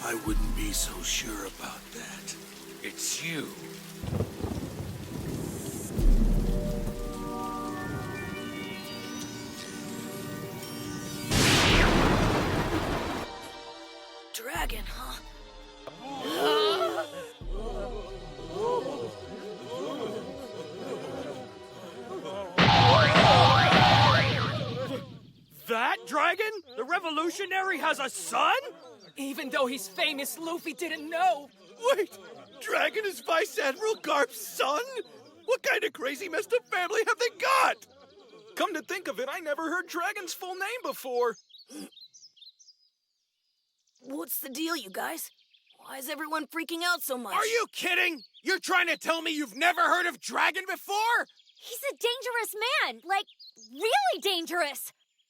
I wouldn't be so sure about that. It's you. Dragon, huh? That dragon? The revolutionary has a son? Even though he's famous, Luffy didn't know. Wait! Dragon is Vice Admiral Garp's son? What kind of crazy messed up family have they got? Come to think of it, I never heard Dragon's full name before. What's the deal, you guys? Why is everyone freaking out so much? Are you kidding? You're trying to tell me you've never heard of Dragon before? He's a dangerous man, like, really dangerous.